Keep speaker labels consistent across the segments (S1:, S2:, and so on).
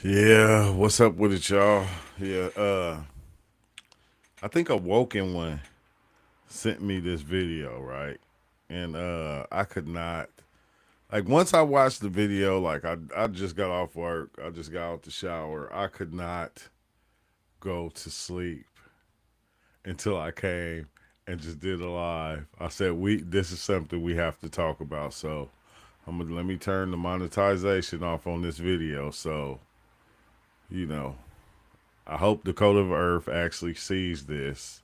S1: Yeah, what's up with it, y'all? Yeah, I think a woken one sent me this video, right? And I could not like once I watched the video, like I just got off work, I just got out the shower. I could not go to sleep until I came and just did a live. I said we this is something we have to talk about. So I'm gonna let me turn the monetization off on this video. So, you know, I hope the code of Earth actually sees this.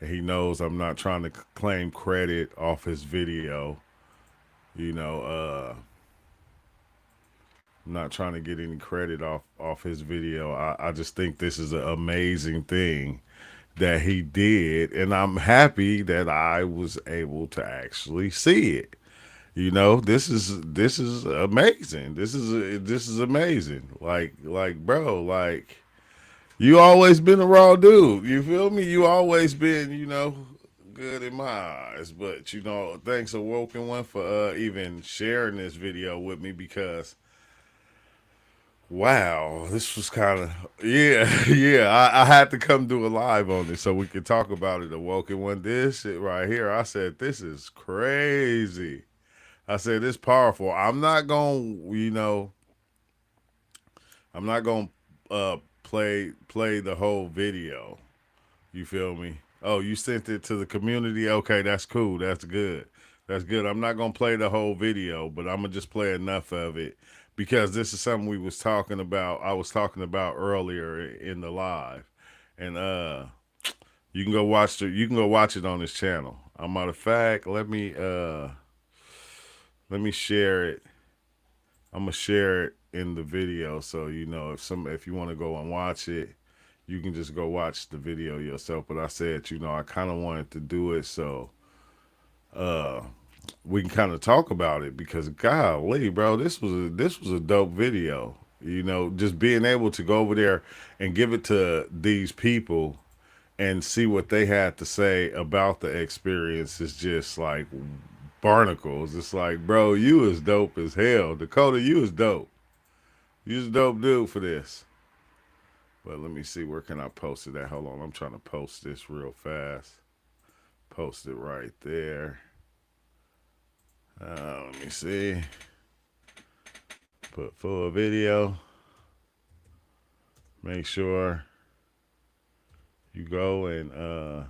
S1: And he knows I'm not trying to claim credit off his video. You know, I'm not trying to get any credit off his video. I just think this is an amazing thing that he did, and I'm happy that I was able to actually see it. You know, this is amazing. This is amazing. Like bro, like you always been a raw dude. You feel me? You always been, good in my eyes. But thanks Awoken One for even sharing this video with me because wow, this was kind of yeah, yeah. I had to come do a live on this so we could talk about it. Awoken One, this shit right here. I said this is crazy. I said it's powerful. I'm not gonna play the whole video. You feel me? Oh, you sent it to the community? Okay, that's cool. That's good. That's good. I'm not gonna play the whole video, but I'm gonna just play enough of it because this is something we was talking about. I was talking about earlier in the live, and you can go watch it on this channel. A matter of fact, let me share it. I'm gonna share it in the video so if you want to go and watch it, you can just go watch the video yourself. But I said, I kind of wanted to do it so uh we can kind of talk about it because golly, bro, this was a dope video. Just being able to go over there and give it to these people and see what they had to say about the experience is just like barnacles. It's like, bro, you is dope as hell. Dakota, you is dope. You's a dope dude for this. But let me see, where can I post it at? Hold on, I'm trying to post this real fast. Post it right there. Let me see. Put full video. Make sure you go and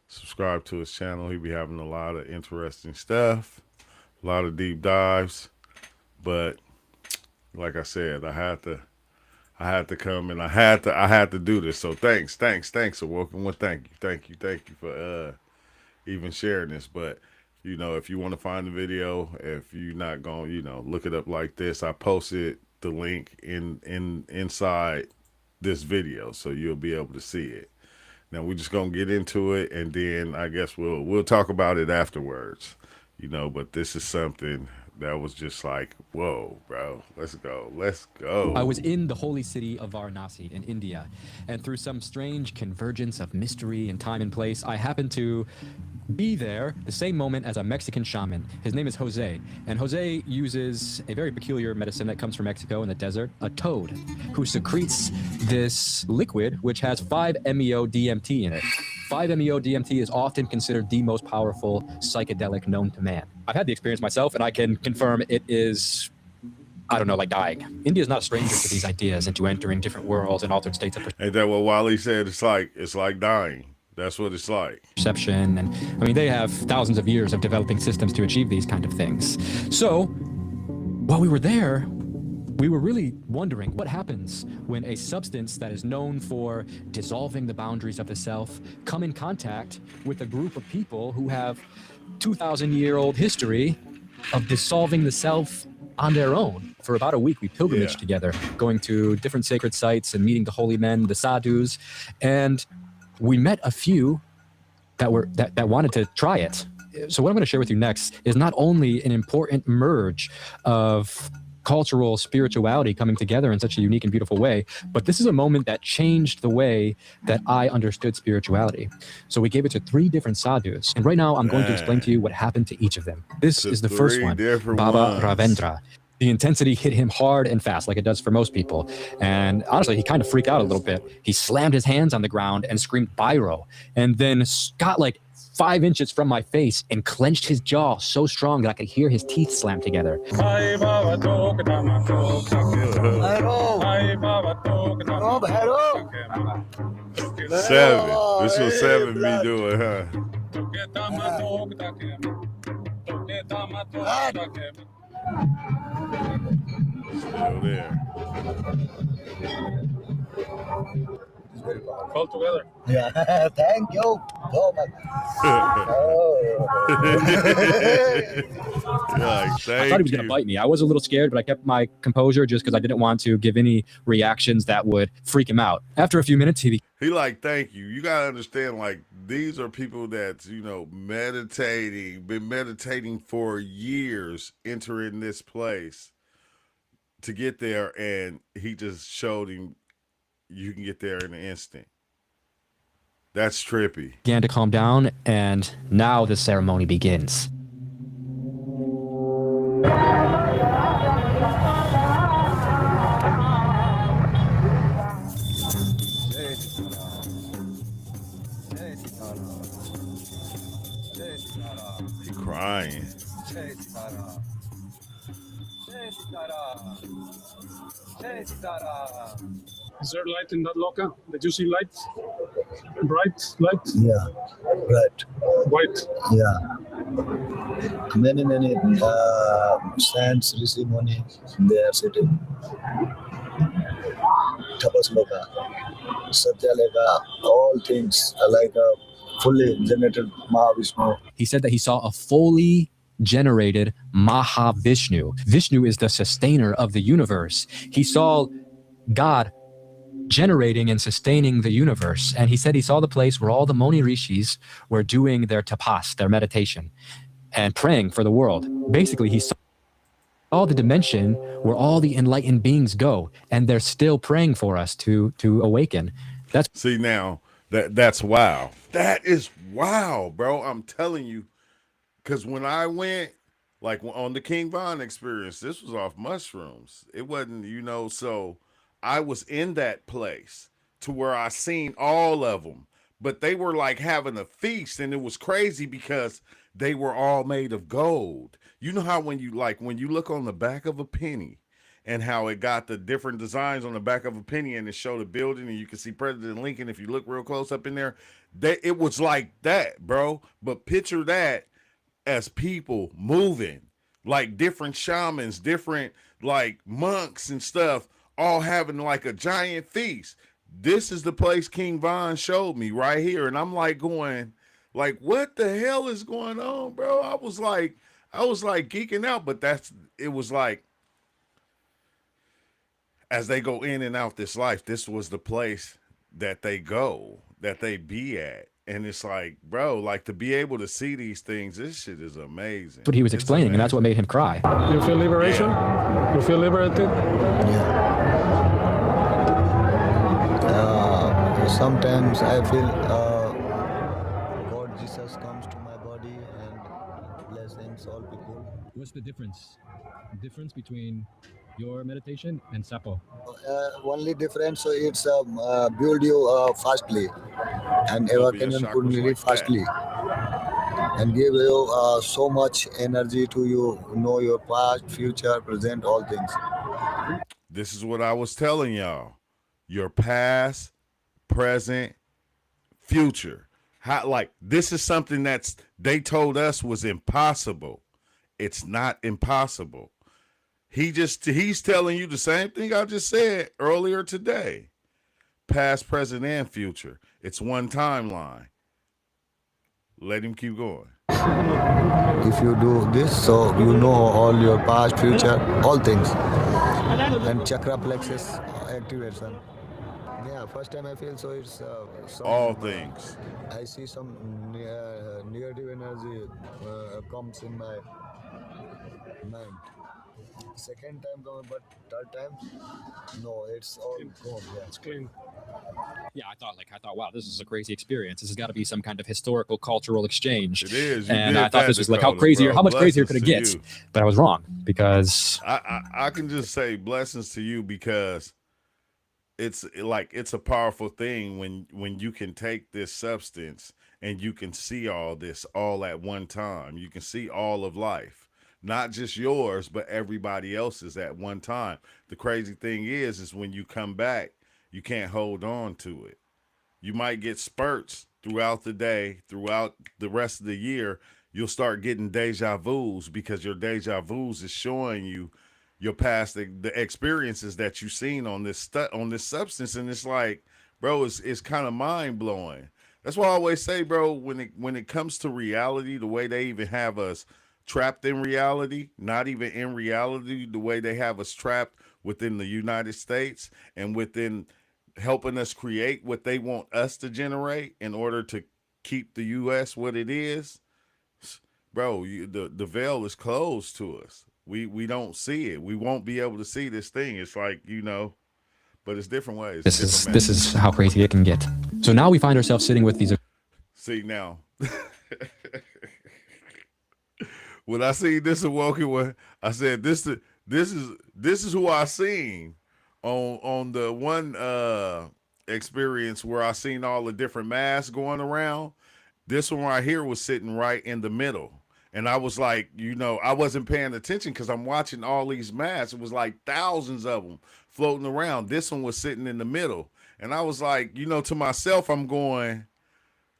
S1: subscribe to his channel. He be having a lot of interesting stuff, a lot of deep dives. But like I said, I had to come and I had to do this. So thanks, Awoken One. Thank you for even sharing this. But if you want to find the video, if you're not going, look it up like this. I posted the link inside this video, so you'll be able to see it. Now we're just gonna get into it, and then I guess we'll talk about it afterwards. But this is something that was just like, whoa, bro, let's
S2: I
S1: go.
S2: was in the holy city of Varanasi in India, and through some strange convergence of mystery and time and place, I happened to be there the same moment as a Mexican shaman. His name is Jose, and Jose uses a very peculiar medicine that comes from Mexico in the desert, a toad, who secretes this liquid which has 5-MeO DMT in it. 5-MeO DMT is often considered the most powerful psychedelic known to man. I've had the experience myself, and I can confirm it is, I don't know, like dying. India is not a stranger to these ideas and to entering different worlds and altered states of
S1: Ain't that what Wally said? It's like dying. That's what it's like.
S2: perception. And I mean, they have thousands of years of developing systems to achieve these kind of things. So while we were there, we were really wondering what happens when a substance that is known for dissolving the boundaries of the self come in contact with a group of people who have 2,000-year-old history of dissolving the self on their own. For about a week, we pilgrimaged together, going to different sacred sites and meeting the holy men, the sadhus, and we met a few that wanted to try it. So what I'm going to share with you next is not only an important merge of cultural spirituality coming together in such a unique and beautiful way, but this is a moment that changed the way that I understood spirituality. So we gave it to 3 different sadhus, and right now I'm going to explain to you what happened to each of them. This
S1: To
S2: is the first
S1: three
S2: one,
S1: different
S2: Baba
S1: ones.
S2: Ravendra. The intensity hit him hard and fast, like it does for most people. And honestly, he kind of freaked out a little bit. He slammed his hands on the ground and screamed "Biro," and then got like 5 inches from my face and clenched his jaw so strong that I could hear his teeth slam together.
S1: Seven. This was seven me doing, huh? Still there.
S3: All together.
S4: Yeah, thank you so much.
S1: Like,
S2: I thought he was going to bite me. I was a little scared, but I kept my composure just because I didn't want to give any reactions that would freak him out. After a few minutes, he
S1: like, thank you. You got to understand, like, these are people that's, you know, been meditating for years, entering this place to get there, and he just showed him you can get there in an instant. That's trippy.
S2: began to calm down, and now the ceremony begins.
S1: He crying.
S3: Is there light in that locker? Did you see light? Bright light?
S4: Yeah, right.
S3: White?
S4: Yeah. Many saints receive money. They are sitting. Tapas loka, Satya loka, all things are like a fully generated Mahavishnu.
S2: He said that he saw a fully generated Mahavishnu. Vishnu is the sustainer of the universe. He saw God generating and sustaining the universe. And he said he saw the place where all the Moni Rishis were doing their tapas, their meditation, and praying for the world. Basically, he saw the dimension where all the enlightened beings go, and they're still praying for us to awaken.
S1: See, now that's wow. That is wow, bro. I'm telling you, because when I went, like on the King Von experience, this was off mushrooms. It wasn't, you know, so I was in that place to where I seen all of them, but they were like having a feast, and it was crazy because they were all made of gold. You know how when you look on the back of a penny and how it got the different designs on the back of a penny and it showed a building and you can see President Lincoln if you look real close up in there, it was like that, bro. But picture that as people moving, like different shamans, different like monks and stuff, all having like a giant feast. This is the place King Von showed me right here. And I'm like going, like, what the hell is going on, bro? I was like geeking out, but it was like, as they go in and out this life, this was the place that they go, that they be at. And it's like, bro, like to be able to see these things, this shit is amazing.
S2: What he was explaining, and that's what made him cry.
S3: You feel liberation?
S1: Yeah.
S3: You feel liberated?
S4: Yeah. Sometimes I feel God, Jesus comes to my body and blessings all people.
S2: What's the difference? The difference between your meditation and Sapo?
S4: Only difference, so it's build you fastly and evacuation could be
S1: like
S4: fastly and give you so much energy to you know your past, future, present, all things.
S1: This is what I was telling y'all. Your past, present, future. How, like, this is something they told us was impossible. It's not impossible. He's telling you the same thing I just said earlier today. Past, present, and future. It's one timeline. Let him keep going.
S4: If you do this, so you know all your past, future, all things. And chakra plexus activation. Yeah, first time I feel so it's
S1: all things.
S4: I see some negative energy comes in my mind. Second time coming, but third time, no, it's all gone. Yeah.
S3: It's clean.
S2: Yeah, I thought, wow, this is a crazy experience. This has got to be some kind of historical, cultural exchange.
S1: It is. You
S2: And I
S1: did
S2: thought
S1: that,
S2: this was like
S1: Dakota,
S2: how much crazier
S1: Blessings
S2: could it
S1: to
S2: get?
S1: you.
S2: But I was wrong because
S1: I can just say blessings to you because it's like it's a powerful thing when you can take this substance and you can see all this all at one time. You can see all of life, not just yours, but everybody else's at one time. The crazy thing is when you come back, you can't hold on to it. You might get spurts throughout the day, throughout the rest of the year. You'll start getting deja vus because your deja vus is showing you your past, the experiences that you've seen on this on this substance, and it's like, bro, it's kind of mind blowing. That's why I always say, bro, when it comes to reality, the way they even have us trapped in reality, not even in reality, the way they have us trapped within the United States and within helping us create what they want us to generate in order to keep the U.S. what it is, bro. The veil is closed to us. We don't see it. We won't be able to see this thing. It's like, but it's different ways.
S2: this is how crazy it can get. So now we find ourselves sitting with these.
S1: See now, when I see this awoken one, I said this is who I seen on the one experience where I seen all the different masks going around. This one right here was sitting right in the middle. And I was like, I wasn't paying attention because I'm watching all these masks. It was like thousands of them floating around. This one was sitting in the middle. And I was like, to myself, I'm going,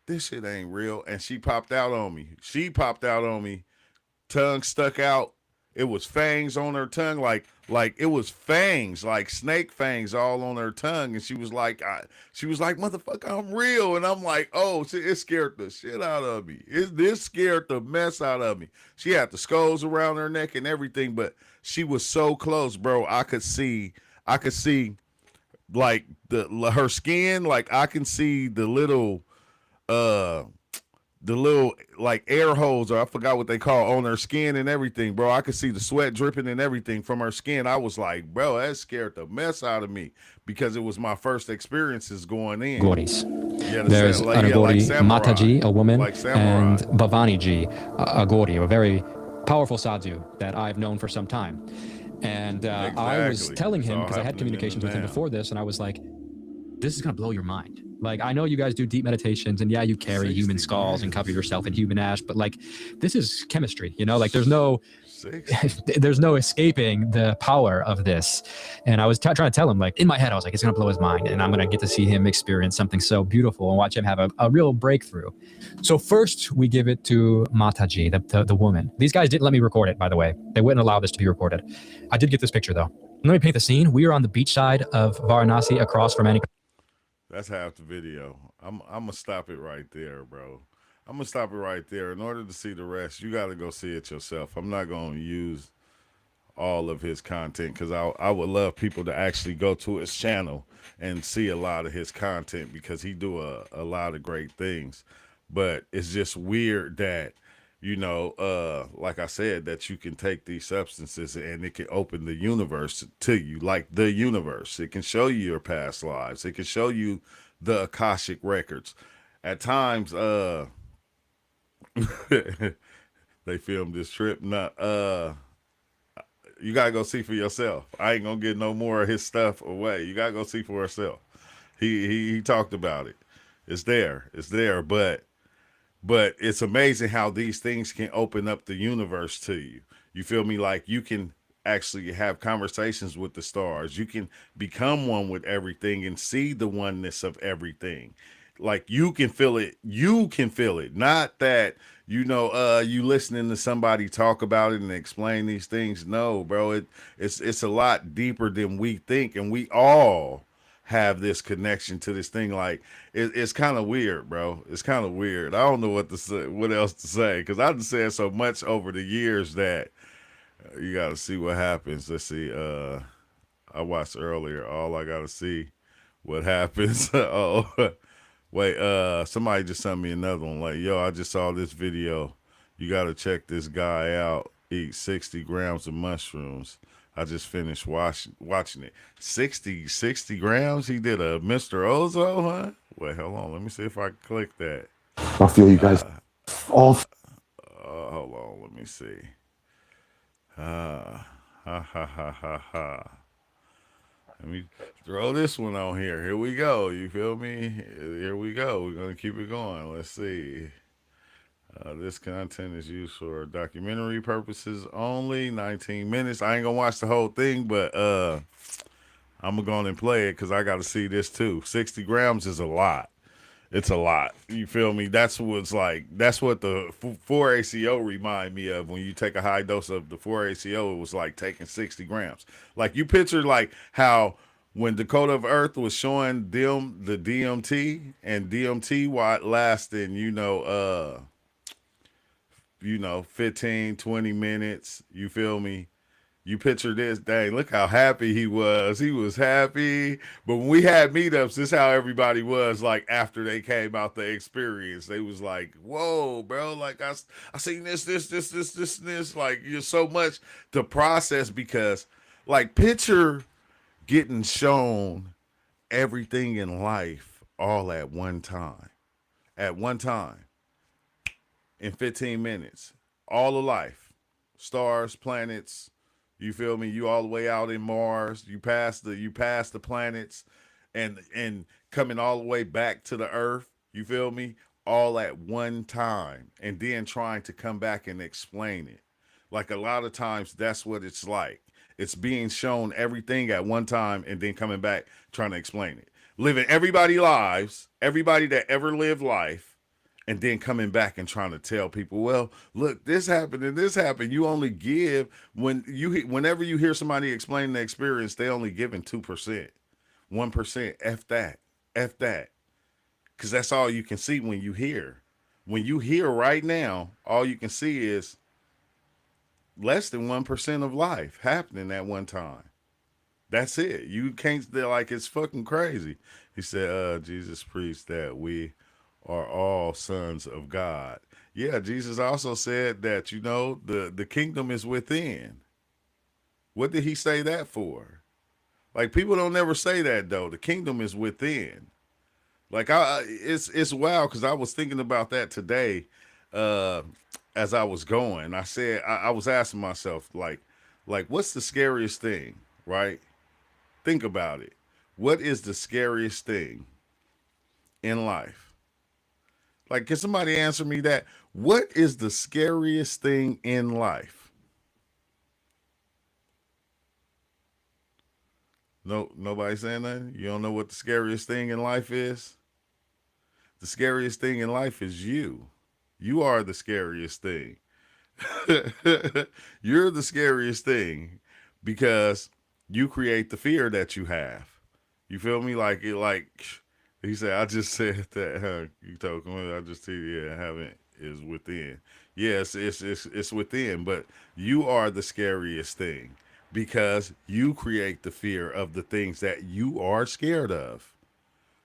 S1: this shit ain't real. And she popped out on me. Tongue stuck out. It was fangs on her tongue, like it was fangs, like snake fangs all on her tongue. And she was like, motherfucker, I'm real. And I'm like, oh, it scared the shit out of me. This scared the mess out of me. She had the skulls around her neck and everything, but she was so close, bro. I could see like her skin, like I can see the little like air holes, or I forgot what they call, on her skin and everything, bro. I could see the sweat dripping and everything from her skin. I was like, bro, that scared the mess out of me because it was my first experiences going in.
S2: Aghoris. There's an Aghori Mataji, a woman, and Bhavaniji, Aghori, a very powerful sadhu that I've known for some time. And I was telling him, because I had communications with him before this, and I was like, this is going to blow your mind. Like, I know you guys do deep meditations, and yeah, you carry human skulls and cover yourself in human ash, but like, this is chemistry, like there's no escaping the power of this. And I was trying to tell him, like, in my head, I was like, it's going to blow his mind, and I'm going to get to see him experience something so beautiful and watch him have a real breakthrough. So first we give it to Mataji, the woman. These guys didn't let me record it, by the way. They wouldn't allow this to be recorded. I did get this picture though. Let me paint the scene. We are on the beach side of Varanasi, across from any.
S1: That's half the video. I'm gonna stop it right there, bro. I'm gonna stop it right there. In order to see the rest, you got to go see it yourself. I'm not gonna use all of his content because I would love people to actually go to his channel and see a lot of his content because he do a lot of great things. But it's just weird that, like I said, that you can take these substances and it can open the universe to you, like the universe. It can show you your past lives. It can show you the Akashic records. At times, they filmed this trip. You gotta go see for yourself. I ain't gonna get no more of his stuff away. You gotta go see for yourself. He talked about it. It's there, but it's amazing how these things can open up the universe to you. You feel me? Like, you can actually have conversations with the stars. You can become one with everything and see the oneness of everything. Like, you can feel it. You can feel it. Not that, you listening to somebody talk about it and explain these things. No, bro, it's a lot deeper than we think. And we all have this connection to this thing. Like, it's kind of weird, bro. It's kind of weird. I don't know what else to say, because I've said so much over the years that you got to see what happens. Let's see. I watched earlier. All I got to see what happens. Oh, wait. Somebody just sent me another one. Like, yo, I just saw this video. You got to check this guy out. Eat 60 grams of mushrooms. I just finished watching it. 60 grams. He did a Mr. Ozo, huh? Wait, hold on. Let me see if I can click that.
S5: I feel you guys. All
S1: Hold on. Let me see. Ha ha ha ha ha. Let me throw this one on here. Here we go. You feel me? Here we go. We're going to keep it going. Let's see. This content is used for documentary purposes only. 19 minutes. I ain't going to watch the whole thing, but I'm going to go on and play it because I got to see this too. 60 grams is a lot. It's a lot. You feel me? That's what's like. That's what the 4-ACO remind me of. When you take a high dose of the 4-ACO, it was like taking 60 grams. Like you picture like how when Dakota of Earth was showing them the DMT and DMT lasting, 15, 20 minutes. You feel me? You picture this, dang, look how happy he was. He was happy. But when we had meetups, this is how everybody was like after they came out the experience. They was like, whoa, bro, like I seen this. Like you're so much to process because like picture getting shown everything in life all at one time. At one time. In 15 minutes. All of life. Stars, planets. You feel me? You all the way out in Mars. You pass the planets and coming all the way back to the Earth. You feel me? All at one time. And then trying to come back and explain it. Like a lot of times that's what it's like. It's being shown everything at one time and then coming back trying to explain it. Living everybody's lives, everybody that ever lived life. And then coming back and trying to tell people, well, look, this happened and this happened. You only give whenever you hear somebody explain the experience, they only giving 2%, 1%. F that. Because that's all you can see when you hear. When you hear right now, all you can see is less than 1% of life happening at one time. That's it. You can't, like, it's fucking crazy. He said, Jesus preached that we are all sons of God. Yeah, Jesus also said that, the kingdom is within. What did he say that for? Like, people don't never say that, though. The kingdom is within. Like, it's wild because I was thinking about that today as I was going. I said, I was asking myself, like, what's the scariest thing, right? Think about it. What is the scariest thing in life? Like, can somebody answer me that? What is the scariest thing in life? No, nobody saying nothing? You don't know what the scariest thing in life is? The scariest thing in life is you. You are the scariest thing. You're the scariest thing because you create the fear that you have. You feel me? Like he said, I just said that, huh? You told me, I just tell you, heaven is within. Yes, it's within, but you are the scariest thing because you create the fear of the things that you are scared of.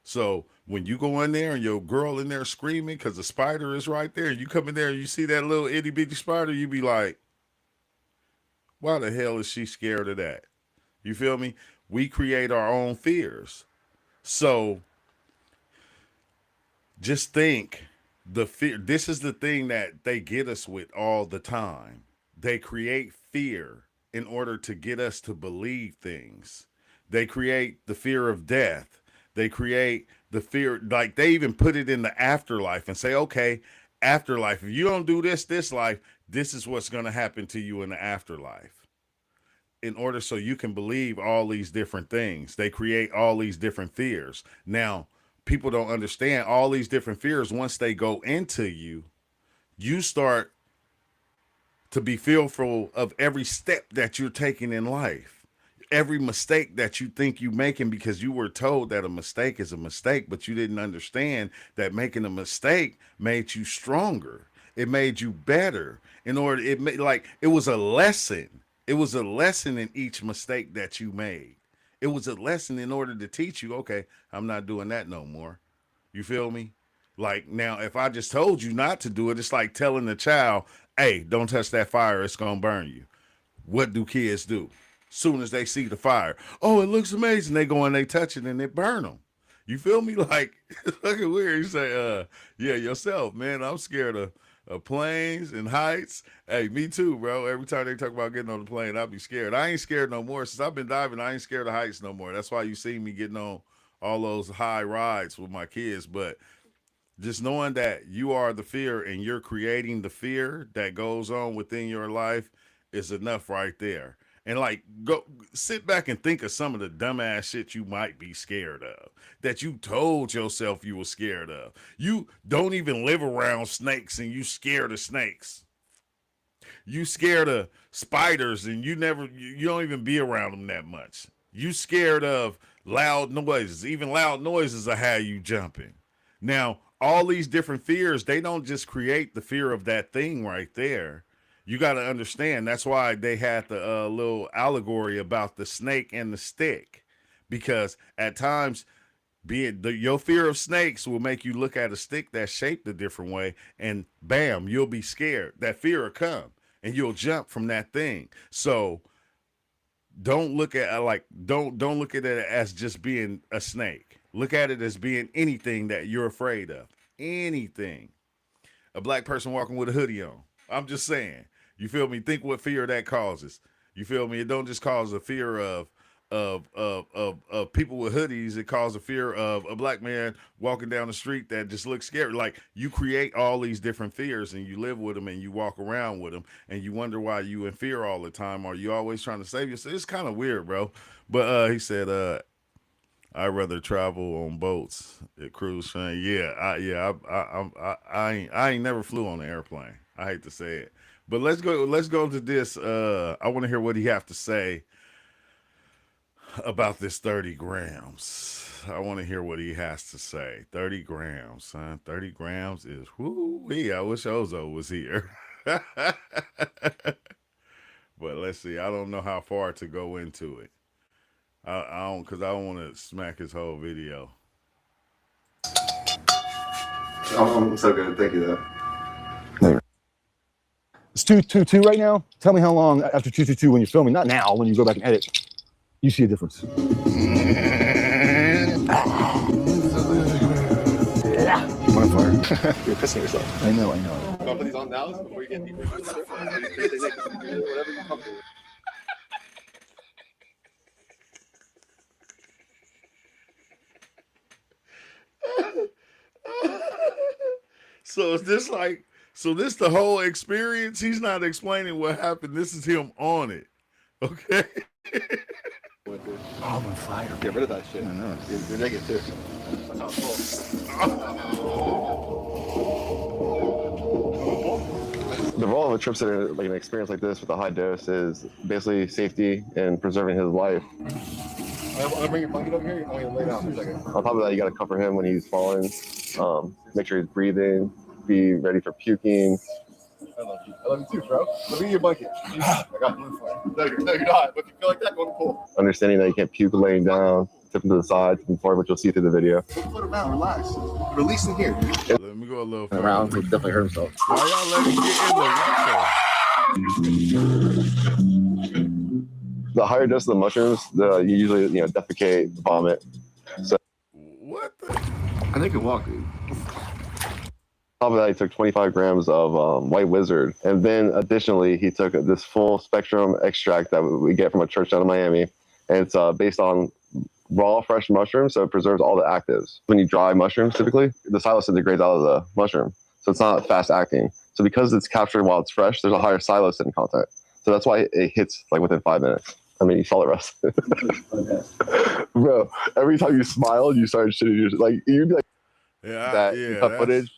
S1: So when you go in there and your girl in there screaming because the spider is right there, you come in there and you see that little itty bitty spider, you be like, why the hell is she scared of that? You feel me? We create our own fears. So just think the fear. This is the thing that they get us with all the time. They create fear in order to get us to believe things. They create the fear of death. They create the fear, like they even put it in the afterlife and say, okay, afterlife, if you don't do this life, this is what's going to happen to you in the afterlife. In order so you can believe all these different things. They create all these different fears. Now, people don't understand all these different fears. Once they go into you, you start to be fearful of every step that you're taking in life. Every mistake that you think you're making because you were told that a mistake is a mistake, but you didn't understand that making a mistake made you stronger. It made you better. It was a lesson. It was a lesson in each mistake that you made. It was a lesson in order to teach you, okay, I'm not doing that no more. You feel me? Like now, if I just told you not to do it, it's like telling the child, hey, don't touch that fire. It's going to burn you. What do kids do? Soon as they see the fire, oh, it looks amazing. They go and they touch it and it burn them. You feel me? Like, looking weird. You say, yeah, yourself, man. I'm scared of planes and heights. Hey, me too, bro. Every time they talk about getting on the plane, I'll be scared. I ain't scared no more. Since I've been diving, I ain't scared of heights no more. That's why you see me getting on all those high rides with my kids. But just knowing that you are the fear and you're creating the fear that goes on within your life is enough right there. And like, go sit back and think of some of the dumbass shit you might be scared of that you told yourself you were scared of. You don't even live around snakes and you scared of snakes. You scared of spiders and you don't even be around them that much. You scared of loud noises. Even loud noises are how you jumping. Now, all these different fears, they don't just create the fear of that thing right there. You got to understand, that's why they had the little allegory about the snake and the stick. Because at times, your fear of snakes will make you look at a stick that's shaped a different way, and bam, you'll be scared. That fear will come, and you'll jump from that thing. So don't look at don't look at it as just being a snake. Look at it as being anything that you're afraid of. Anything. A black person walking with a hoodie on. I'm just saying. You feel me? Think what fear that causes. You feel me? It don't just cause a fear of people with hoodies. It causes a fear of a black man walking down the street that just looks scary. Like, you create all these different fears and you live with them and you walk around with them and you wonder why you in fear all the time. Or you always trying to save yourself. It's kind of weird, bro. But he said, I'd rather travel on boats at cruise train. Yeah, I ain't never flew on an airplane. I hate to say it, but let's go to this. I want to hear what he have to say about this 30 grams. I want to hear what he has to say. 30 grams, son. 30 grams is whoo-wee. I wish Ozo was here. But let's see. I don't know how far to go into it. I don't, because I don't want to smack his whole video.
S5: I'm so good. Thank you, though.
S6: It's 2:22 right now. Tell me how long after 2:22 when you're filming, not now, when you go back and edit, you see a difference.
S5: You're pissing yourself.
S6: I know.
S5: I'll put these on now before you get deeper. Whatever you're comfortable with.
S1: So is this like, so this the whole experience? He's not explaining what happened. This is him on it. Okay.
S6: Oh, I'm on fire.
S5: Get rid of that shit.
S6: I know.
S5: You're naked too. That's how it's The role of a Tripsitter, like an experience like this with a high dose, is basically safety and preserving his life.
S6: I'll bring your blanket over here. I'm going to lay down for a second.
S5: On top of that, you got to comfort him when he's falling. Make sure he's breathing. Be ready for puking.
S6: I love you too, bro. Let me get your blanket. I got you. No, you're not. But if you feel like that, go to the pool.
S5: Understanding that you can't puke laying down, tip him to the side, tip him forward, which you'll see through the video.
S6: Put him down, relax. Release him here.
S1: Let me go a little further.
S6: Around, he definitely hurt himself.
S1: Why y'all let him get in the water?
S5: The higher dose of the mushrooms, you usually defecate, vomit. So
S1: What the?
S6: I think I can walk, dude.
S5: On top of that, he took 25 grams of white wizard, and then additionally, he took this full spectrum extract that we get from a church down in Miami, and it's based on raw, fresh mushrooms, so it preserves all the actives. When you dry mushrooms, typically, the psilocin degrades out of the mushroom, so it's not fast acting. So because it's captured while it's fresh, there's a higher psilocin content. So that's why it hits like within 5 minutes. I mean, you saw it, Russ. Bro, every time you smiled, you started shitting. Like, you'd be like, you cut footage.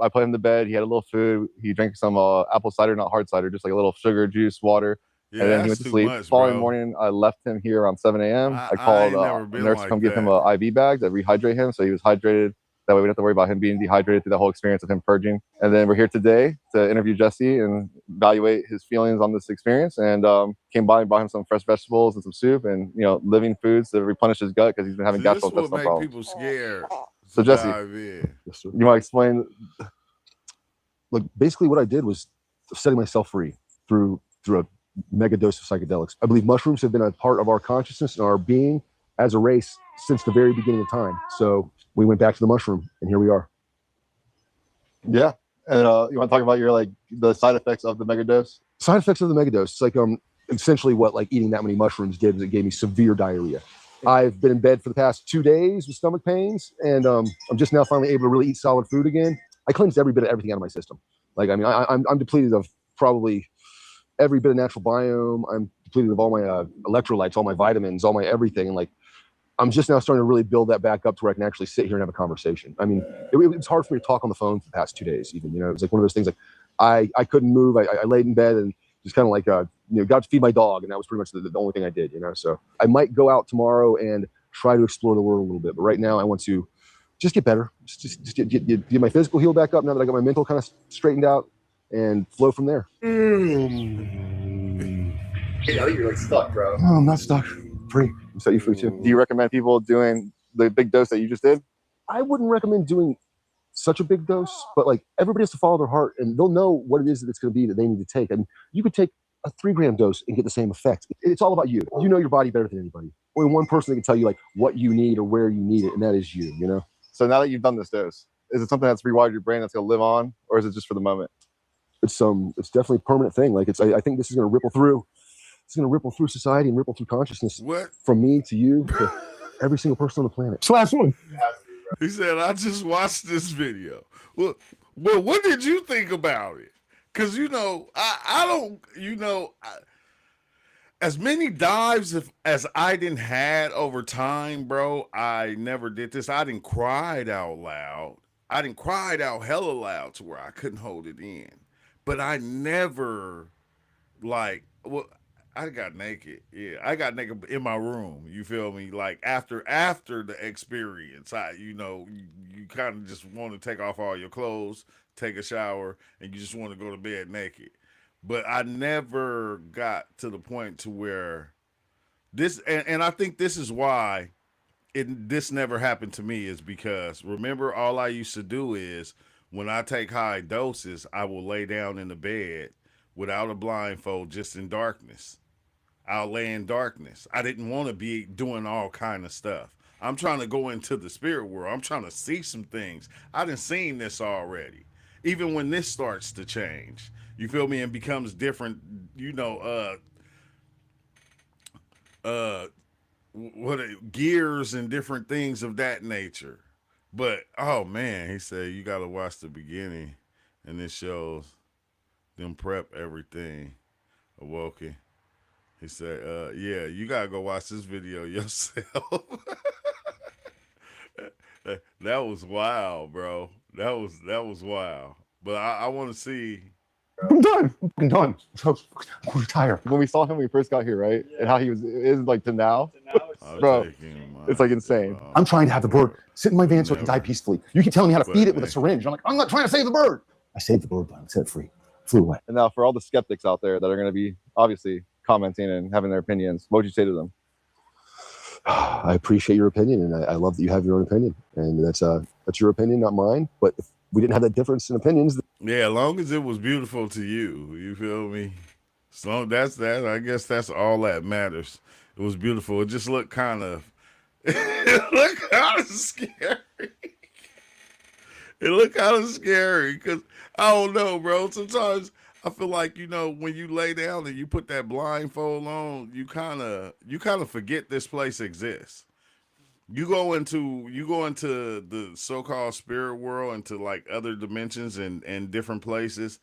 S5: I put him to bed. He had a little food. He drank some apple cider, not hard cider, just like a little sugar, juice, water.
S1: Yeah,
S5: and then he went to sleep. Following morning, I left him here around 7 a.m. I called a nurse to come give him an IV bag to rehydrate him, so he was hydrated. That way we don't have to worry about him being dehydrated through the whole experience of him purging. And then we're here today to interview Jesse and evaluate his feelings on this experience. And came by and brought him some fresh vegetables and some soup and living foods to replenish his gut because he's been having gastrointestinal problems.
S1: This will make people scared.
S5: So Jesse, you want to explain?
S6: Look, basically what I did was setting myself free through a mega dose of psychedelics. I believe mushrooms have been a part of our consciousness and our being as a race since the very beginning of time. So we went back to the mushroom, and here we are.
S5: Yeah. And you want to talk about your like the side effects of the megadose?
S6: Side effects of the megadose. It's like essentially what like eating that many mushrooms did is it gave me severe diarrhea. I've been in bed for the past 2 days with stomach pains, and I'm just now finally able to really eat solid food again. I cleansed every bit of everything out of my system. Like, I mean, I'm depleted of probably every bit of natural biome. I'm depleted of all my electrolytes, all my vitamins, all my everything. And like, I'm just now starting to really build that back up to where I can actually sit here and have a conversation. I mean, it's hard for me to talk on the phone for the past 2 days, even, you know, it was like one of those things like I couldn't move. I laid in bed and just kind of like, got to feed my dog. And that was pretty much the only thing I did, you know? So I might go out tomorrow and try to explore the world a little bit. But right now I want to just get better, just get my physical heal back up now that I got my mental kind of straightened out and flow from there.
S5: You're like stuck, bro.
S6: No, I'm not stuck. Free. I'm set you free too.
S5: Do you recommend people doing the big dose that you just did?
S6: I wouldn't recommend doing such a big dose, but like everybody has to follow their heart and they'll know what it is that it's going to be that they need to take. I mean, you could take a 3 gram dose and get the same effect. It's all about you. You know your body better than anybody. Only one person that can tell you like what you need or where you need it, and that is you, you know?
S5: So now that you've done this dose, is it something that's rewired your brain that's going to live on, or is it just for the moment?
S6: It's definitely a permanent thing. Like I think this is going to ripple through. It's going to ripple through society and ripple through consciousness.
S1: What?
S6: From me to you to every single person on the planet.
S3: It's last one.
S1: He said, I just watched this video. Well, what did you think about it? Because, you know, I don't, you know, as many dives as I didn't had over time, bro, I never did this. I didn't cry out loud. I didn't cry out hella loud to where I couldn't hold it in. But I never, like, well, I got naked. Yeah, I got naked in my room. You feel me? Like after the experience, you kind of just want to take off all your clothes, take a shower, and you just want to go to bed naked. But I never got to the point to where this, and I think this is why this never happened to me, is because remember, all I used to do is when I take high doses, I will lay down in the bed without a blindfold, just in darkness. I'll lay in darkness. I didn't want to be doing all kind of stuff. I'm trying to go into the spirit world. I'm trying to see some things. I done seen this already. Even when this starts to change, you feel me, and becomes different, you know, gears and different things of that nature. But, oh man, he said, you got to watch the beginning, and it shows them prep everything. Awoken. He said, yeah, you got to go watch this video yourself. That was wild, bro. That was wild. But I want to see.
S6: I'm done. I'm done. I'm tired.
S5: When we saw him when we first got here, right? Yeah. And how he is like to now. Bro, it's like insane.
S6: I'm trying to have the bird sit in my van so it can die peacefully. You keep telling me how to feed it with a syringe. I'm like, I'm not trying to save the bird. I saved the bird, but I set it free. Flew away.
S5: And now for all the skeptics out there that are going to be obviously commenting and having their opinions, what would you say to them?
S6: I appreciate your opinion, and I love that you have your own opinion, and that's your opinion, not mine. But if we didn't have that difference in opinions,
S1: yeah, as long as it was beautiful to you, you feel me? So that's that. I guess that's all that matters. It was beautiful. It just looked kind of, scary. It looked kind of scary because I don't know, bro. Sometimes I feel like, you know, when you lay down and you put that blindfold on, you kind of forget this place exists. You go into the so-called spirit world, into like other dimensions and different places.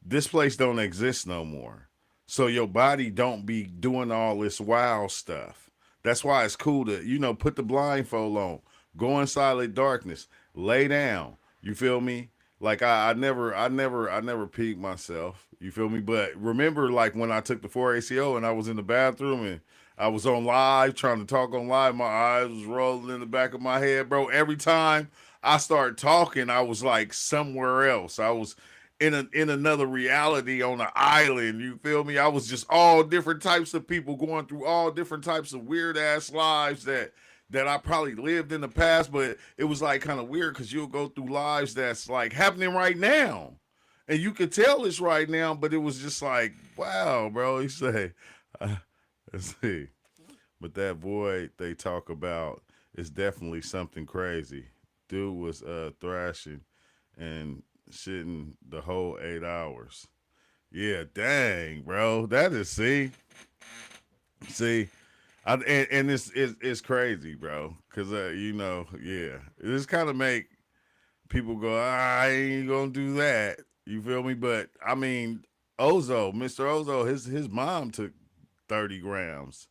S1: This place don't exist no more. So your body don't be doing all this wild stuff. That's why it's cool to, you know, put the blindfold on, go in silent darkness, lay down. You feel me? Like I never peeked myself. You feel me? But remember, like when I took the 4-ACO and I was in the bathroom and I was on live, trying to talk on live, my eyes was rolling in the back of my head, bro. Every time I started talking, I was like somewhere else. I was in another reality on an island. You feel me? I was just all different types of people going through all different types of weird ass lives that I probably lived in the past, but it was like kind of weird because you'll go through lives that's like happening right now. And you could tell it's right now, but it was just like, wow, bro. He say, let's see. But that void they talk about is definitely something crazy. Dude was thrashing and shitting the whole 8 hours. Yeah, dang, bro. That is see, and it's crazy, bro. Cause yeah, this kind of make people go, I ain't gonna do that. You feel me? But I mean, Mr. Ozo, his mom took 30 grams.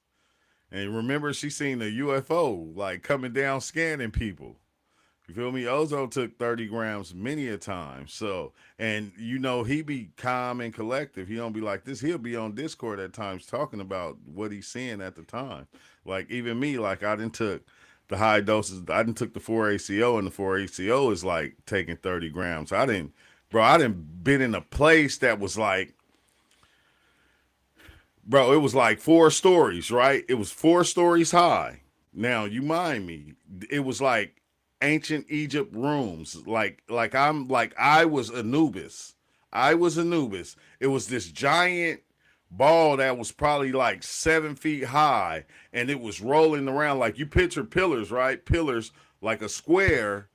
S1: And remember, she seen the UFO like coming down scanning people. You feel me? Ozo took 30 grams many a time. So, and he be calm and collective. He don't be like this. He'll be on Discord at times talking about what he's seeing at the time. Like even me, like I didn't took the high doses. I didn't took the 4-ACO, and the 4-ACO is like taking 30 grams. I didn't been in a place that was like, bro, it was like 4 stories, right? It was 4 stories high. Now, you mind me, it was like ancient Egypt rooms. Like I was Anubis. I was Anubis. It was this giant ball that was probably like 7 feet high, and it was rolling around. Like you picture pillars, right? Pillars like a square,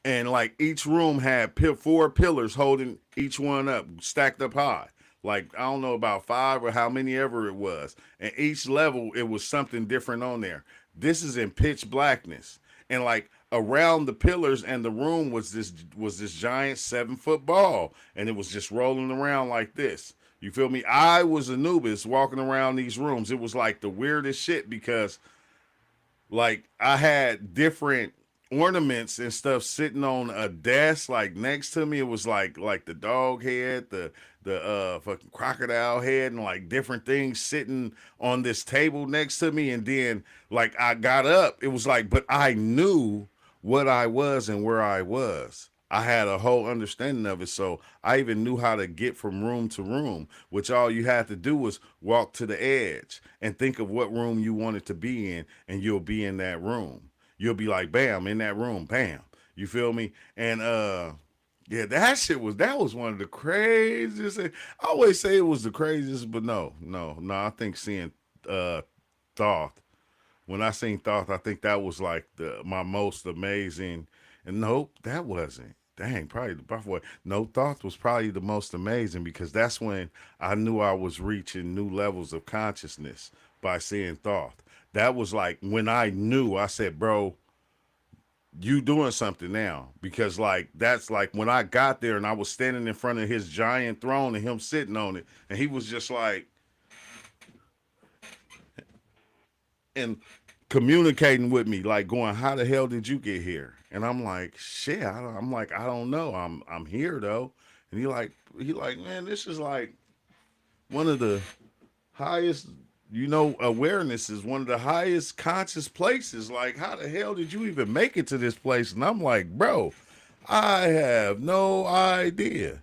S1: and like each room had 4 pillars holding each one up, stacked up high. Like I don't know about 5 or how many ever it was, and each level it was something different on there. This is in pitch blackness, and like around the pillars and the room was this giant 7-foot ball, and it was just rolling around like this. You feel me? I was Anubis walking around these rooms. It was like the weirdest shit because like I had different ornaments and stuff sitting on a desk like next to me. It was like the dog head, the fucking crocodile head, and like different things sitting on this table next to me. And then like I got up, it was like, but I knew what I was and where I was. I had a whole understanding of it. So I even knew how to get from room to room, which all you had to do was walk to the edge and think of what room you wanted to be in, and you'll be in that room. You'll be like, bam, in that room, bam. You feel me? And yeah, that was one of the craziest. I always say it was the craziest, but no. I think seeing Thoth. When I seen Thoth, I think that was like my most amazing. And nope, that wasn't. Dang, probably the Buffalo. No, Thoth was probably the most amazing because that's when I knew I was reaching new levels of consciousness by seeing Thoth. That was like when I knew. I said, bro, you doing something now, because like that's like when I got there and I was standing in front of his giant throne and him sitting on it, and he was just like and communicating with me, like going, how the hell did you get here? And I'm like, shit, I'm like, I don't know, I'm here though. And he like man, this is like one of the highest, awareness is one of the highest conscious places. Like, how the hell did you even make it to this place? And I'm like, bro, I have no idea.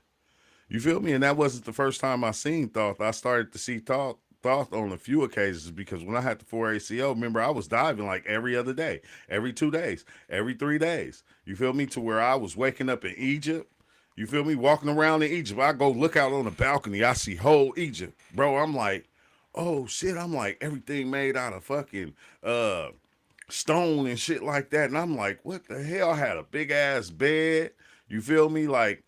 S1: You feel me? And that wasn't the first time I seen Thoth. I started to see Thoth on a few occasions because when I had the 4-ACO, remember, I was diving like every other day, every 2 days, every 3 days. You feel me? To where I was waking up in Egypt. You feel me? Walking around in Egypt. I go look out on the balcony. I see whole Egypt. Bro, I'm like, oh shit, I'm like, everything made out of fucking stone and shit like that. And I'm like, what the hell? I had a big ass bed. You feel me? Like,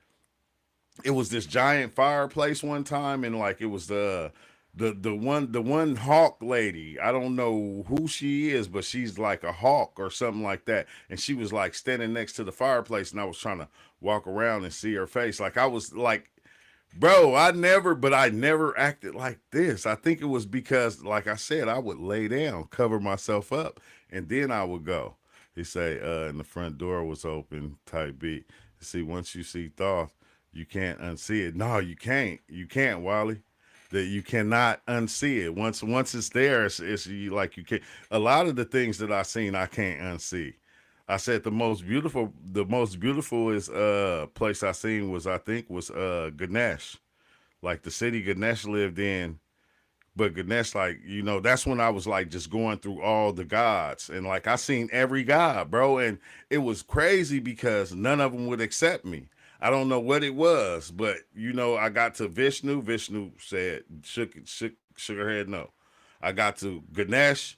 S1: it was this giant fireplace one time, and like it was the one hawk lady. I don't know who she is, but she's like a hawk or something like that. And she was like standing next to the fireplace, and I was trying to walk around and see her face. Like I was like, bro, I never acted like this. I think it was because, like I said, I would lay down, cover myself up, and then I would go. He say, and the front door was open, type beat. See, once you see Thoth, you can't unsee it. No, you can't. You can't, Wally. That you cannot unsee it. Once it's there, it's like you can't. A lot of the things that I seen, I can't unsee. I said the most beautiful is place I seen was Ganesh, like the city Ganesh lived in. But Ganesh, like, that's when I was like just going through all the gods, and like I seen every god, bro, and it was crazy because none of them would accept me. I don't know what it was, but you know, I got to Vishnu. Vishnu said, shook her head no. I got to Ganesh.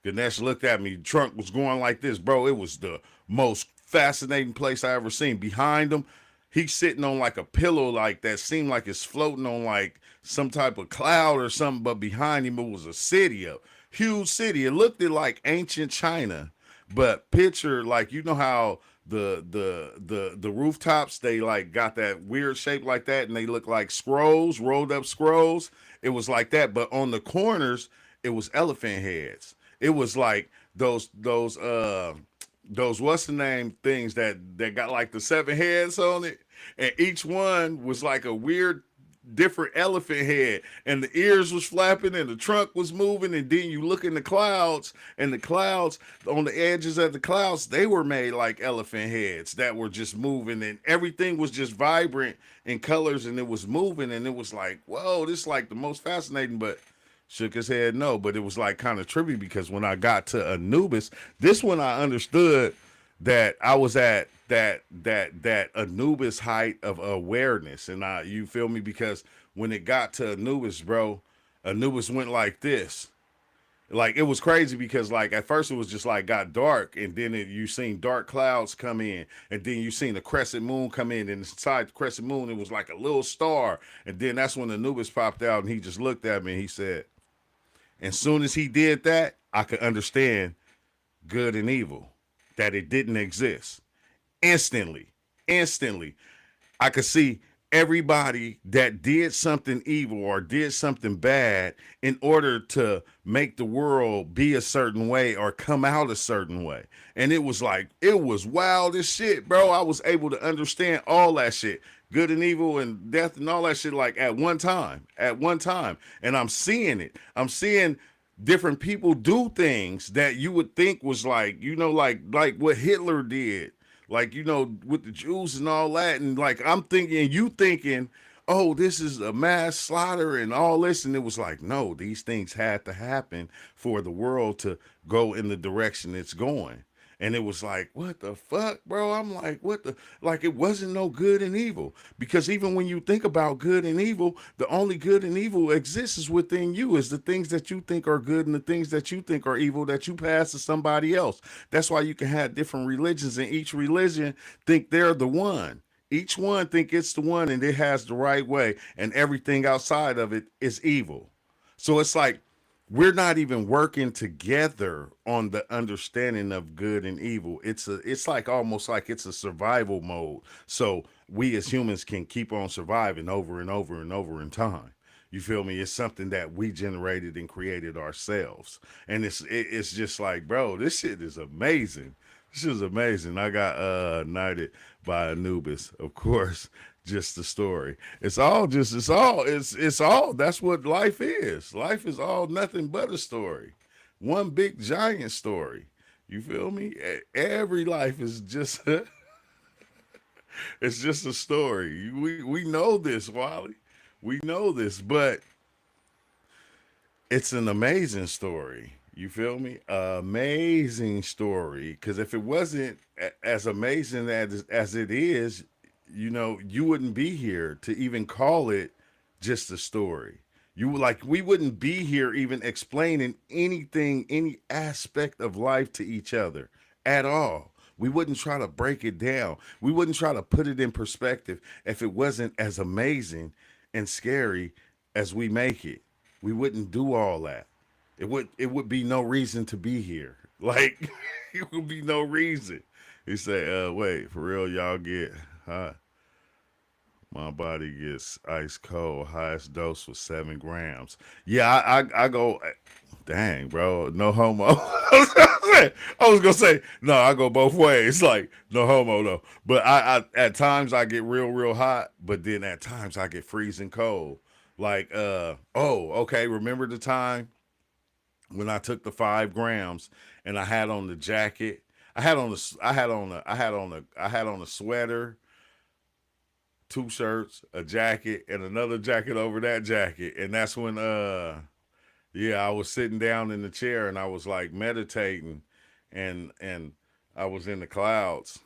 S1: Ganesh looked at me. Trunk was going like this, bro. It was the most fascinating place I ever seen. Behind him, he's sitting on like a pillow like that. Seemed like it's floating on like some type of cloud or something. But behind him, it was a city, a huge city. It looked like ancient China. But picture like you know how the rooftops they like got that weird shape like that, and they look like scrolls, rolled up scrolls. It was like that, but on the corners, it was elephant heads. It was like those what's the name things that got like the seven heads on it, and each one was like a weird different elephant head, and the ears was flapping and the trunk was moving, and then you look in the clouds, and the clouds on the edges of the clouds, they were made like elephant heads that were just moving, and everything was just vibrant in colors, and it was moving, and it was like, whoa, this is like the most fascinating. But shook his head no. But it was like kind of trippy because when I got to Anubis, this one I understood that I was at that Anubis height of awareness, and you feel me, because when it got to Anubis, bro, Anubis went like this. Like it was crazy because like at first it was just like got dark, and then you seen dark clouds come in, and then you seen the crescent moon come in, and inside the crescent moon it was like a little star, and then that's when Anubis popped out, and he just looked at me and he said, as soon as he did that, I could understand good and evil, that it didn't exist. Instantly, I could see everybody that did something evil or did something bad in order to make the world be a certain way or come out a certain way. And it was like, it was wild as shit, bro. I was able to understand all that shit, good and evil and death and all that shit, like at one time. And I'm seeing it. I'm seeing different people do things that you would think was like, you know, like what Hitler did, like, you know, with the Jews and all that. And like, I'm thinking, you thinking, oh, this is a mass slaughter and all this. And it was like, no, these things had to happen for the world to go in the direction it's going. And it was like, what the fuck, bro? I'm like, what the, like, it wasn't no good and evil. Because even when you think about good and evil, the only good and evil exists is within you, is the things that you think are good and the things that you think are evil that you pass to somebody else. That's why you can have different religions, and each religion think they're the one. Each one think it's the one and it has the right way, and everything outside of it is evil. So it's like, we're not even working together on the understanding of good and evil. It's like almost like it's a survival mode. So we as humans can keep on surviving over and over and over in time. You feel me? It's something that we generated and created ourselves. And it's just like, bro, this shit is amazing. This is amazing. I got knighted by Anubis, of course. Just the story. It's all that's what life is. Life is all nothing but a story. One big giant story. You feel me? Every life is just it's just a story. We know this, Wally. We know this, but it's an amazing story. You feel me? Amazing story. Because if it wasn't as amazing as it is, you know, you wouldn't be here to even call it just a story. We wouldn't be here even explaining anything, any aspect of life to each other at all. We wouldn't try to break it down. We wouldn't try to put it in perspective if it wasn't as amazing and scary as we make it. We wouldn't do all that. It would be no reason to be here. Like it would be no reason. He say, wait, for real, y'all get hot. My body gets ice cold. Highest dose was 7 grams. Yeah, I go, dang, bro, no homo. I was gonna say, no, I go both ways. Like, no homo though. But I at times I get real hot, but then at times I get freezing cold. Like, okay, remember the time when I took the 5 grams and I had on the jacket? I had on a sweater, 2 shirts, a jacket, and another jacket over that jacket. And that's when I was sitting down in the chair and I was like meditating, and I was in the clouds,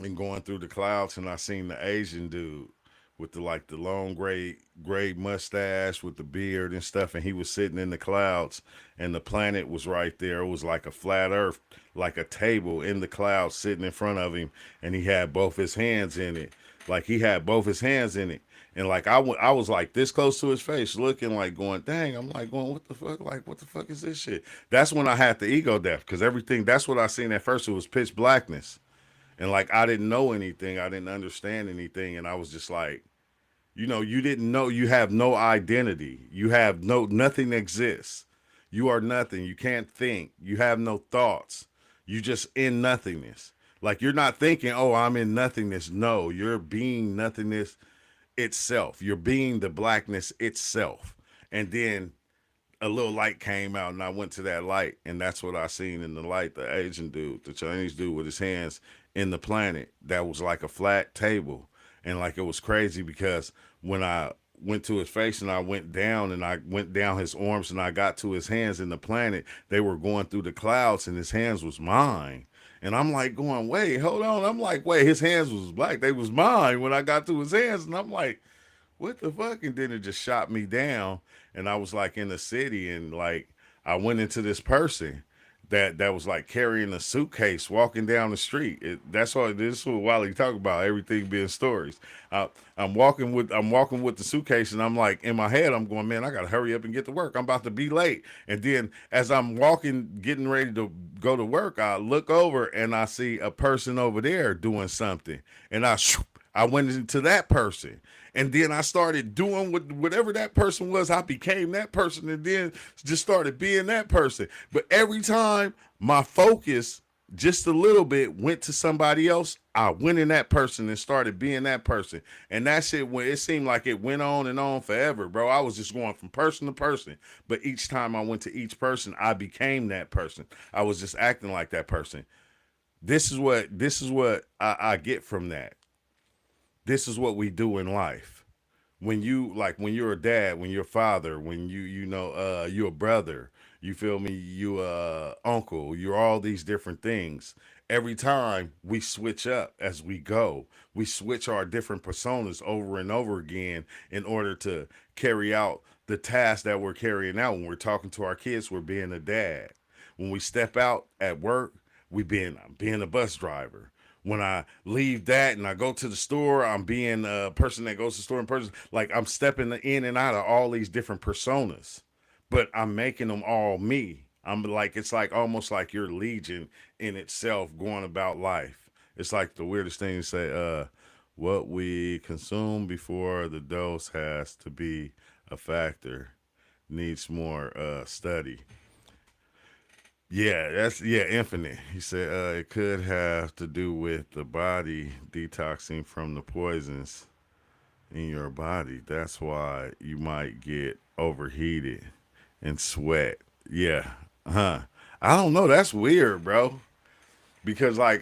S1: and going through the clouds, and I seen the Asian dude with the like the long gray mustache with the beard and stuff, and he was sitting in the clouds, and the planet was right there. It was like a flat Earth, like a table in the clouds sitting in front of him, and he had both his hands in it, like he had both his hands in it. And like I was like this close to his face, looking like going, dang. I'm like going, what the fuck? Like, what the fuck is this shit? That's when I had the ego death, because everything. That's what I seen at first. It was pitch blackness, and like I didn't know anything, I didn't understand anything, and I was just like, you didn't know, you have no identity, you have nothing exists, you are nothing, you can't think, you have no thoughts, you just in nothingness. Like you're not thinking, oh, I'm in nothingness. No, you're being nothingness itself. You're being the blackness itself. And then a little light came out, and I went to that light, and that's what I seen in the light. The Asian dude, the Chinese dude with his hands in the planet, that was like a flat table. And like it was crazy, because when I went to his face and I went down his arms, and I got to his hands in the planet, they were going through the clouds, and his hands was mine. And I'm like going, wait, hold on. I'm like, wait, his hands was black. They was mine when I got to his hands. And I'm like, what the fuck? And then it just shot me down. And I was like in the city, and like I went into this person that was like carrying a suitcase walking down the street. That's all. This is what Wally talk about, everything being stories. I'm walking with the suitcase, and I'm like in my head, I'm going, man, I gotta hurry up and get to work. I'm about to be late. And then as I'm walking, getting ready to go to work, I look over and I see a person over there doing something, and I went into that person. And then I started doing whatever that person was. I became that person, and then just started being that person. But every time my focus just a little bit went to somebody else, I went in that person and started being that person. And that shit, when it seemed like it went on and on forever, bro. I was just going from person to person. But each time I went to each person, I became that person. I was just acting like that person. This is what I get from that. This is what we do in life. When you're a dad, when you're a father, when you're a brother, you feel me, you uncle, you're all these different things. Every time we switch up as we go, we switch our different personas over and over again in order to carry out the task that we're carrying out. When we're talking to our kids, we're being a dad. When we step out at work, I'm being a bus driver. When I leave that and I go to the store, I'm being a person that goes to the store in person. Like I'm stepping in and out of all these different personas, but I'm making them all me. I'm like, it's like almost like your legion in itself going about life. It's like the weirdest thing to say, what we consume before the dose has to be a factor needs more study. Infinite. He said it could have to do with the body detoxing from the poisons in your body. That's why you might get overheated and sweat. Yeah. Huh. I don't know. That's weird, bro. Because I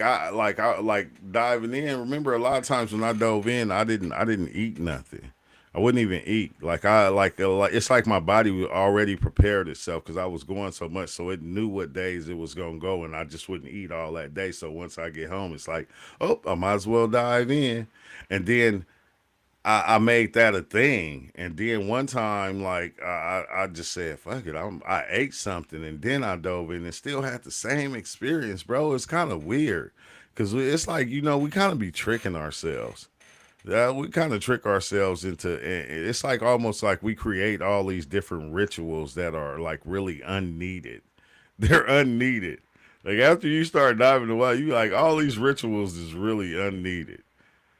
S1: diving in. Remember, a lot of times when I dove in, I didn't eat nothing. I wouldn't even eat. It's like my body was already prepared itself, because I was going so much, so it knew what days it was gonna go, and I just wouldn't eat all that day. So once I get home, it's like, oh, I might as well dive in. And then I made that a thing. And then one time, like I just said, fuck it, I ate something, and then I dove in and still had the same experience, bro. It's kind of weird, because it's like, we kind of be tricking ourselves. We kind of trick ourselves into, it's like almost like we create all these different rituals that are like really unneeded. They're unneeded. Like after you start diving a while, you like all these rituals is really unneeded.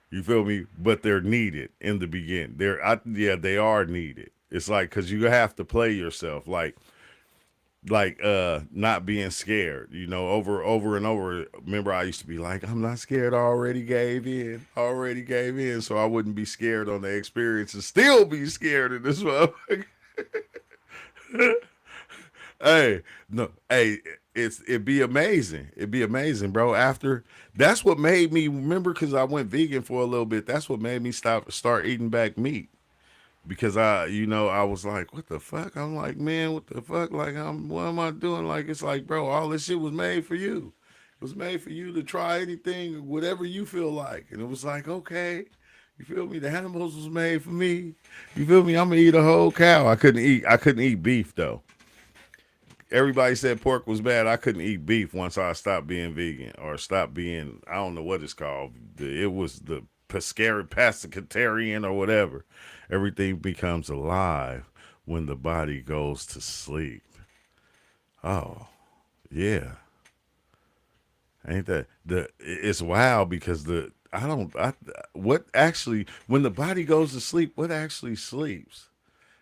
S1: You feel me? But they're needed in the beginning. They are needed. It's like, cause you have to play yourself. Like not being scared, over and over. Remember, I used to be like, I'm not scared, I already gave in, so I wouldn't be scared on the experience and still be scared in this motherfucker. Hey, no, hey, it'd be amazing, bro. After, that's what made me remember, because I went vegan for a little bit. That's what made me start eating back meat. Because I was like, what the fuck? I'm like, man, what the fuck? Like, what am I doing? Like, it's like, bro, all this shit was made for you. was made for you to try anything, whatever you feel like. And it was like, okay, you feel me? The animals was made for me. You feel me? I'm gonna eat a whole cow. I couldn't eat beef though. Everybody said pork was bad. I couldn't eat beef once I stopped being vegan or stopped being, I don't know what it's called. It was the pescatarian or whatever. Everything becomes alive when the body goes to sleep. Oh, yeah. Ain't that it's wild because what actually, when the body goes to sleep, what actually sleeps?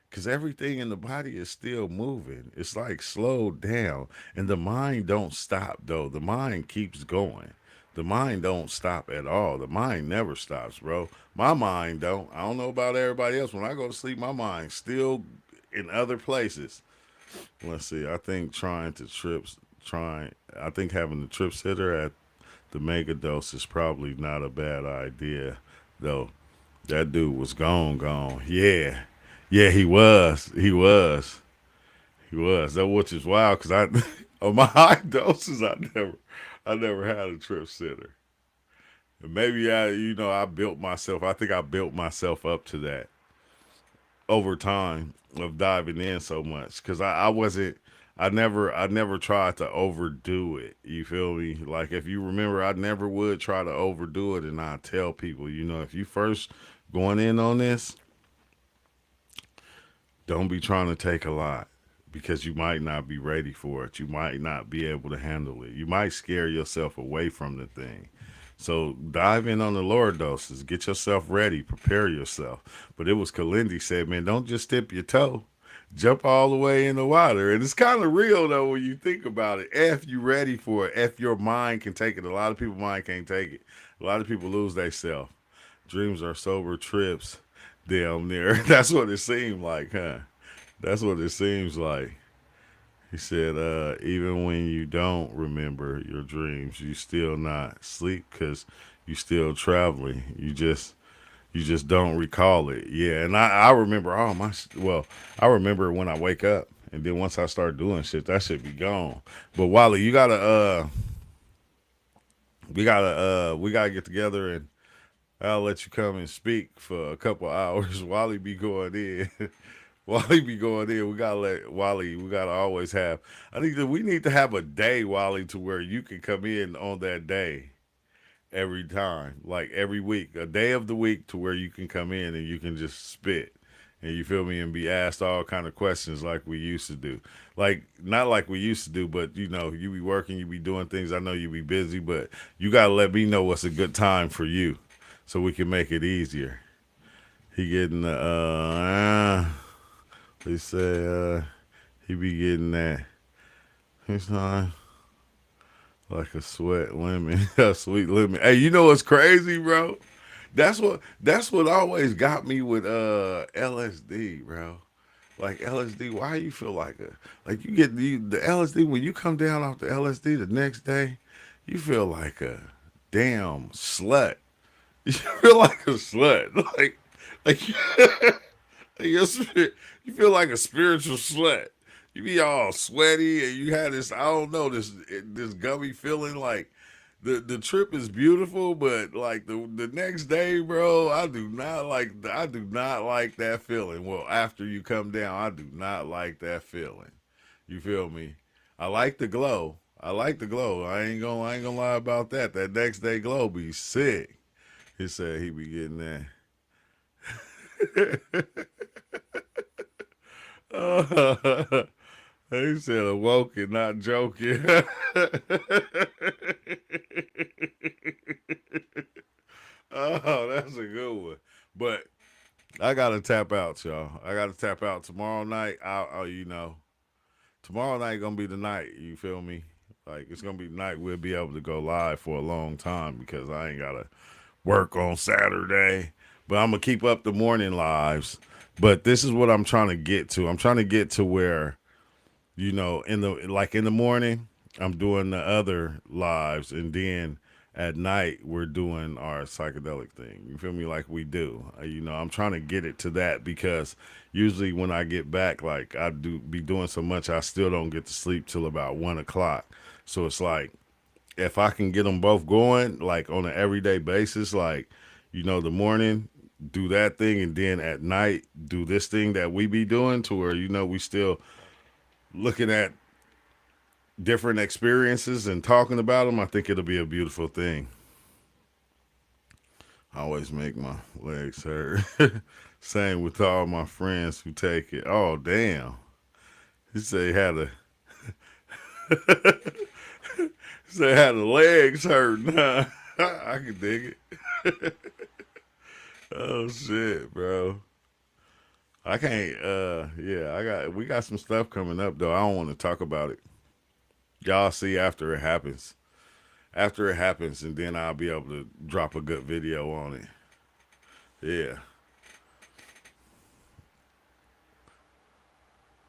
S1: Because everything in the body is still moving. It's like slowed down. And the mind don't stop though. The mind keeps going. The mind don't stop at all. The mind never stops, bro. My mind don't. I don't know about everybody else. When I go to sleep, my mind's still in other places. Let's see. I think I think having the Tripsitter at the mega dose is probably not a bad idea, though. That dude was gone. Yeah. Yeah, he was. That which is wild because on my high doses, I never had a Tripsitter. And maybe I built myself. I think I built myself up to that over time of diving in so much because I never tried to overdo it. You feel me? Like if you remember, I never would try to overdo it, and I tell people, if you first going in on this, don't be trying to take a lot because you might not be ready for it. You might not be able to handle it. You might scare yourself away from the thing. So dive in on the lower doses. Get yourself ready. Prepare yourself. But it was Kalindi said, man, don't just dip your toe. Jump all the way in the water. And it's kind of real, though, when you think about it. If you're ready for it, if your mind can take it. A lot of people's mind can't take it. A lot of people lose themselves. Dreams are sober trips down there. That's what it seemed like, huh? That's what it seems like. He said, even when you don't remember your dreams, you still not sleep because you still traveling. You just don't recall it. Yeah, and I remember I remember when I wake up, and then once I start doing shit, that shit be gone. But Wally, you gotta we gotta get together and I'll let you come and speak for a couple hours. Wally be going in. Wally be going in. We gotta always have. I think that we need to have a day, Wally, to where you can come in on that day every time, like every week, a day of the week to where you can come in and you can just spit. And you feel me, and be asked all kind of questions like we used to do. Like, not like we used to do, but you be working, you be doing things. I know you be busy, but you gotta let me know what's a good time for you so we can make it easier. He getting the they say he be getting that. He's not like a sweat lemon, a sweet lemon. Hey, you know what's crazy, bro? That's what always got me with LSD, bro. Like LSD, why you feel like you get the LSD when you come down off the LSD the next day, you feel like a damn slut. You feel like a slut, like your spirit, you feel like a spiritual slut. You be all sweaty and you had this, I don't know, this gummy feeling like the trip is beautiful, but like the next day, bro, I do not like that feeling. Well, after you come down, I do not like that feeling. You feel me? I like the glow. I ain't gonna lie about that. That next day glow be sick. He said he be getting that. He said awoken, not joking. Oh, that's a good one. But I gotta tap out, y'all. I gotta tap out tomorrow night. Tomorrow night gonna be the night. You feel me? Like it's gonna be the night we'll be able to go live for a long time because I ain't gotta work on Saturday. But I'm gonna keep up the morning lives. But this is what I'm trying to get to. I'm trying to get to where, in the morning, I'm doing the other lives, and then at night we're doing our psychedelic thing. You feel me? Like we do. I'm trying to get it to that because usually when I get back, like I do be doing so much, I still don't get to sleep till about 1 o'clock. So it's like if I can get them both going, like on an everyday basis, like, the morning, do that thing, and then at night, do this thing that we be doing to where, we still looking at different experiences and talking about them, I think it'll be a beautiful thing. I always make my legs hurt. Same with all my friends who take it. Oh, damn. He said he had the legs hurt. Nah, I can dig it. Oh shit, bro. I can't. Yeah, we got some stuff coming up though. I don't want to talk about it. Y'all see after it happens. After it happens, and then I'll be able to drop a good video on it. Yeah.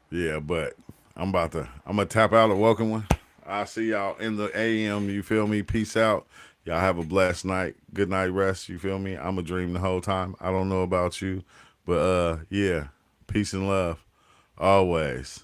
S1: Yeah, but I'm gonna tap out a welcome one. I'll see y'all in the AM, you feel me? Peace out. Y'all have a blessed night. Good night rest, you feel me? I'm a dream the whole time. I don't know about you, but yeah. Peace and love. Always.